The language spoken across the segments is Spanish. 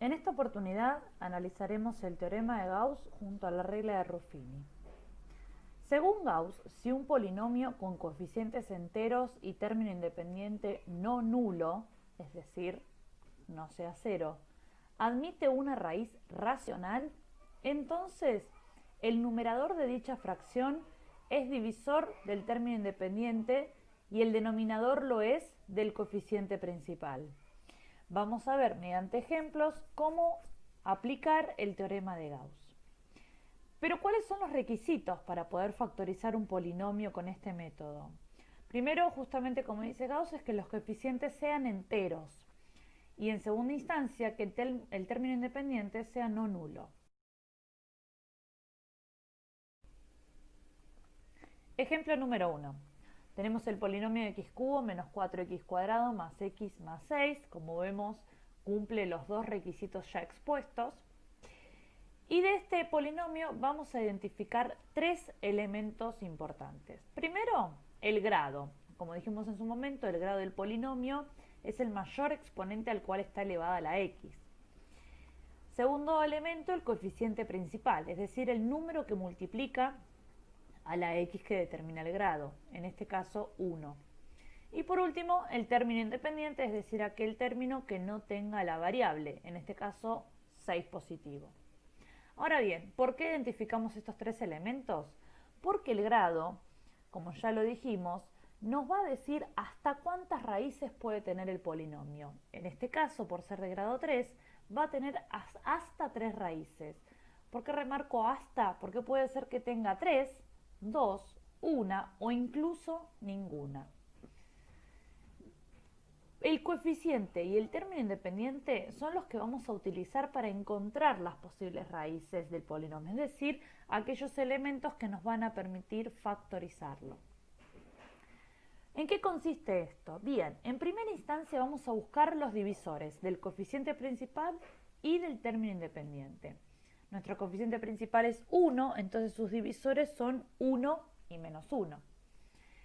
En esta oportunidad analizaremos el teorema de Gauss junto a la regla de Ruffini. Según Gauss, si un polinomio con coeficientes enteros y término independiente no nulo, es decir, no sea cero, admite una raíz racional, entonces el numerador de dicha fracción es divisor del término independiente y el denominador lo es del coeficiente principal. Vamos a ver mediante ejemplos cómo aplicar el teorema de Gauss. Pero ¿cuáles son los requisitos para poder factorizar un polinomio con este método? Primero, justamente como dice Gauss, es que los coeficientes sean enteros. Y en segunda instancia, que el término independiente sea no nulo. Ejemplo número 1. Tenemos el polinomio de x cubo menos 4x cuadrado más x más 6. Como vemos, cumple los dos requisitos ya expuestos. Y de este polinomio vamos a identificar tres elementos importantes. Primero, el grado. Como dijimos en su momento, el grado del polinomio es el mayor exponente al cual está elevada la x. Segundo elemento, el coeficiente principal, es decir, el número que multiplica a la x que determina el grado, en este caso 1. Y por último, el término independiente, es decir, aquel término que no tenga la variable, en este caso 6 positivo. Ahora bien, ¿por qué identificamos estos tres elementos? Porque el grado, como ya lo dijimos, nos va a decir hasta cuántas raíces puede tener el polinomio. En este caso, por ser de grado 3, va a tener hasta 3 raíces. ¿Por qué remarco hasta? Porque puede ser que tenga 3, 2, 1 o incluso ninguna. El coeficiente y el término independiente son los que vamos a utilizar para encontrar las posibles raíces del polinomio, es decir, aquellos elementos que nos van a permitir factorizarlo. ¿En qué consiste esto? Bien, en primera instancia vamos a buscar los divisores del coeficiente principal y del término independiente. Nuestro coeficiente principal es 1, entonces sus divisores son 1 y menos 1.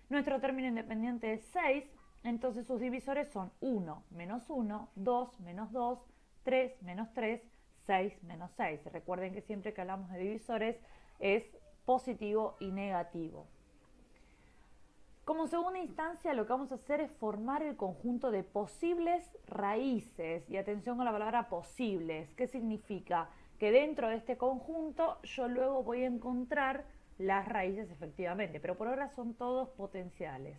Nuestro término independiente es 6, entonces sus divisores son 1 menos 1, 2 menos 2, 3 menos 3, 6 menos 6. Recuerden que siempre que hablamos de divisores es positivo y negativo. Como segunda instancia, lo que vamos a hacer es formar el conjunto de posibles raíces. Y atención con la palabra posibles. ¿Qué significa? Que dentro de este conjunto yo luego voy a encontrar las raíces efectivamente, pero por ahora son todos potenciales.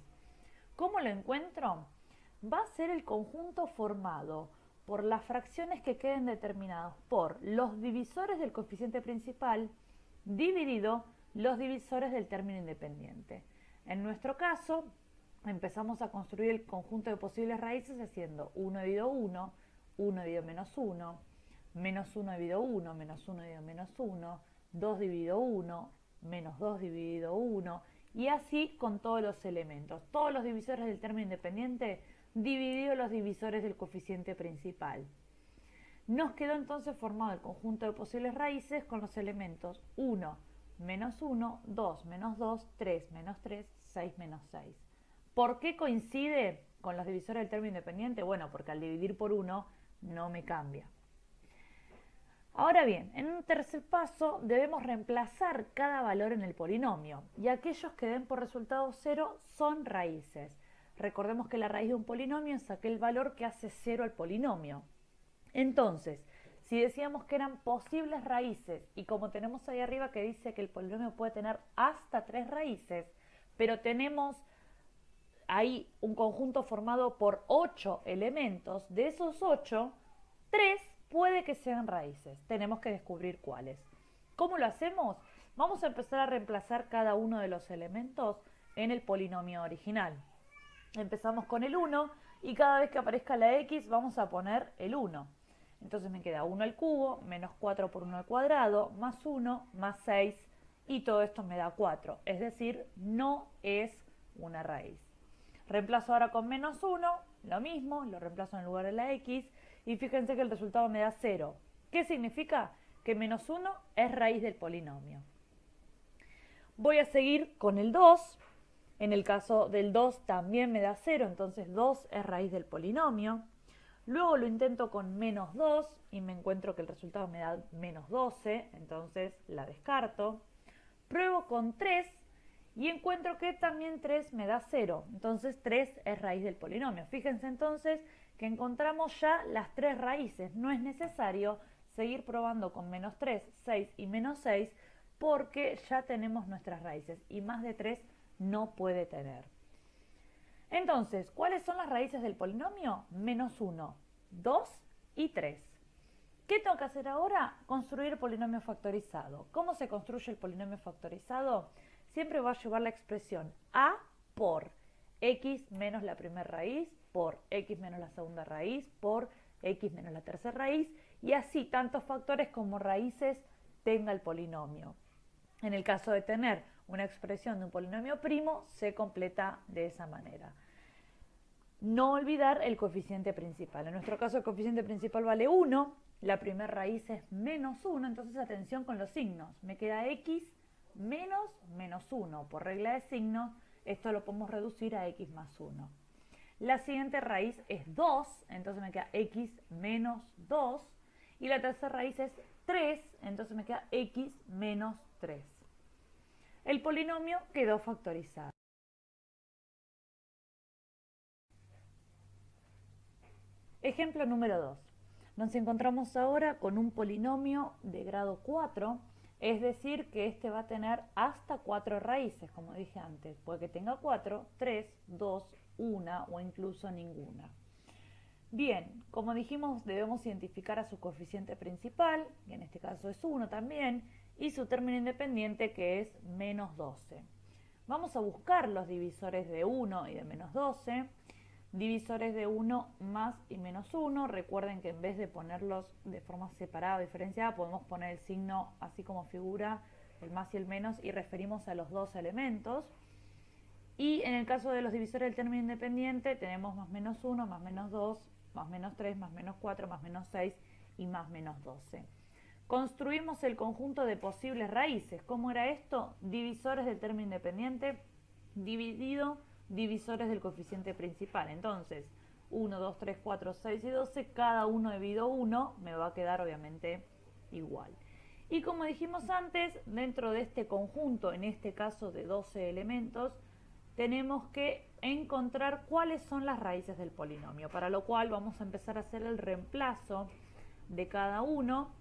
¿Cómo lo encuentro? Va a ser el conjunto formado por las fracciones que queden determinadas por los divisores del coeficiente principal dividido los divisores del término independiente. En nuestro caso, empezamos a construir el conjunto de posibles raíces haciendo 1 dividido 1, 1 dividido menos 1, menos 1 dividido 1, menos 1 dividido menos 1, 2 dividido 1, menos 2 dividido 1, y así con todos los elementos. Todos los divisores del término independiente dividido los divisores del coeficiente principal. Nos quedó entonces formado el conjunto de posibles raíces con los elementos 1, menos 1, 2, menos 2, 3, menos 3, 6, menos 6. ¿Por qué coincide con los divisores del término independiente? Bueno, porque al dividir por 1 no me cambia. Ahora bien, en un tercer paso debemos reemplazar cada valor en el polinomio y aquellos que den por resultado 0 son raíces. Recordemos que la raíz de un polinomio es aquel valor que hace 0 al polinomio. Entonces, si decíamos que eran posibles raíces y como tenemos ahí arriba que dice que el polinomio puede tener hasta 3 raíces, pero tenemos ahí un conjunto formado por 8 elementos, de esos 8, 3 puede que sean raíces. Tenemos que descubrir cuáles. ¿Cómo lo hacemos? Vamos a empezar a reemplazar cada uno de los elementos en el polinomio original. Empezamos con el 1 y cada vez que aparezca la x vamos a poner el 1. Entonces me queda 1 al cubo, menos 4 por 1 al cuadrado, más 1, más 6, y todo esto me da 4. Es decir, no es una raíz. Reemplazo ahora con menos 1, lo mismo, lo reemplazo en lugar de la x, y fíjense que el resultado me da 0. ¿Qué significa? Que menos 1 es raíz del polinomio. Voy a seguir con el 2. En el caso del 2 también me da 0, entonces 2 es raíz del polinomio. Luego lo intento con menos 2 y me encuentro que el resultado me da menos 12, entonces la descarto. Pruebo con 3 y encuentro que también 3 me da 0, entonces 3 es raíz del polinomio. Fíjense entonces que encontramos ya las 3 raíces, no es necesario seguir probando con menos 3, 6 y menos 6 porque ya tenemos nuestras raíces y más de 3 no puede tener. Entonces, ¿cuáles son las raíces del polinomio? Menos 1, 2 y 3. ¿Qué tengo que hacer ahora? Construir el polinomio factorizado. ¿Cómo se construye el polinomio factorizado? Siempre va a llevar la expresión a por x menos la primera raíz, por x menos la segunda raíz, por x menos la tercera raíz, y así tantos factores como raíces tenga el polinomio. En el caso de tener una expresión de un polinomio primo, se completa de esa manera. No olvidar el coeficiente principal. En nuestro caso el coeficiente principal vale 1, la primera raíz es menos 1, entonces atención con los signos. Me queda x menos menos 1. Por regla de signos, esto lo podemos reducir a x más 1. La siguiente raíz es 2, entonces me queda x menos 2. Y la tercera raíz es 3, entonces me queda x menos 3. El polinomio quedó factorizado. Ejemplo número 2. Nos encontramos ahora con un polinomio de grado 4, es decir, que este va a tener hasta 4 raíces, como dije antes. Puede que tenga 4, 3, 2, 1 o incluso ninguna. Bien, como dijimos, debemos identificar a su coeficiente principal, que en este caso es 1 también, y su término independiente, que es menos 12. Vamos a buscar los divisores de 1 y de menos 12. Divisores de 1 más y menos 1. Recuerden que en vez de ponerlos de forma separada o diferenciada, podemos poner el signo así como figura, el más y el menos, y referimos a los dos elementos. Y en el caso de los divisores del término independiente, tenemos más menos 1, más menos 2, más menos 3, más menos 4, más menos 6 y más menos 12. Construimos el conjunto de posibles raíces. ¿Cómo era esto? Divisores del término independiente dividido divisores del coeficiente principal. Entonces, 1, 2, 3, 4, 6 y 12, cada uno dividido 1 me va a quedar obviamente igual. Y como dijimos antes, dentro de este conjunto, en este caso de 12 elementos, tenemos que encontrar cuáles son las raíces del polinomio, para lo cual vamos a empezar a hacer el reemplazo de cada uno.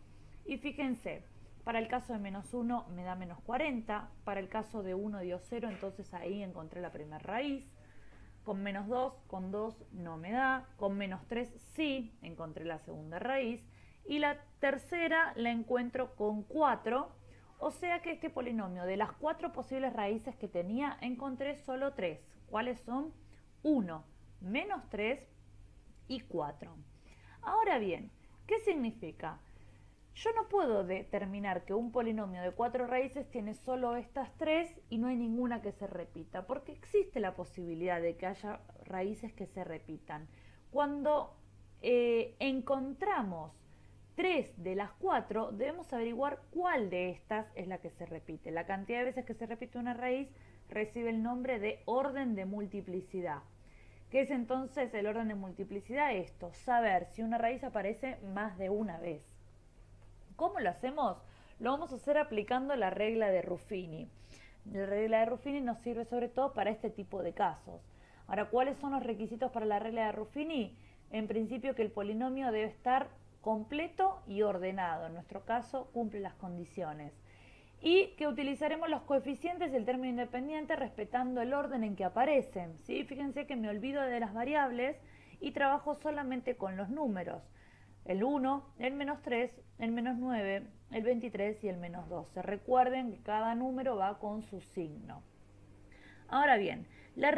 Y fíjense, para el caso de menos 1 me da menos 40, para el caso de 1 dio 0, entonces ahí encontré la primera raíz. Con menos 2, con 2 no me da, con menos 3 sí, encontré la segunda raíz. Y la tercera la encuentro con 4, o sea que este polinomio, de las 4 posibles raíces que tenía, encontré solo 3. ¿Cuáles son? 1, menos 3 y 4. Ahora bien, ¿qué significa? Yo no puedo determinar que un polinomio de 4 raíces tiene solo estas 3 y no hay ninguna que se repita, porque existe la posibilidad de que haya raíces que se repitan. Cuando encontramos 3 de las 4, debemos averiguar cuál de estas es la que se repite. La cantidad de veces que se repite una raíz recibe el nombre de orden de multiplicidad. ¿Qué es entonces el orden de multiplicidad? Esto, saber si una raíz aparece más de una vez. ¿Cómo lo hacemos? Lo vamos a hacer aplicando la regla de Ruffini. La regla de Ruffini nos sirve sobre todo para este tipo de casos. Ahora, ¿cuáles son los requisitos para la regla de Ruffini? En principio que el polinomio debe estar completo y ordenado. En nuestro caso, cumple las condiciones. Y que utilizaremos los coeficientes del término independiente respetando el orden en que aparecen. ¿Sí? Fíjense que me olvido de las variables y trabajo solamente con los números. El 1, el menos 3, el menos 9, el 23 y el menos 12. Recuerden que cada número va con su signo. Ahora bien, la regla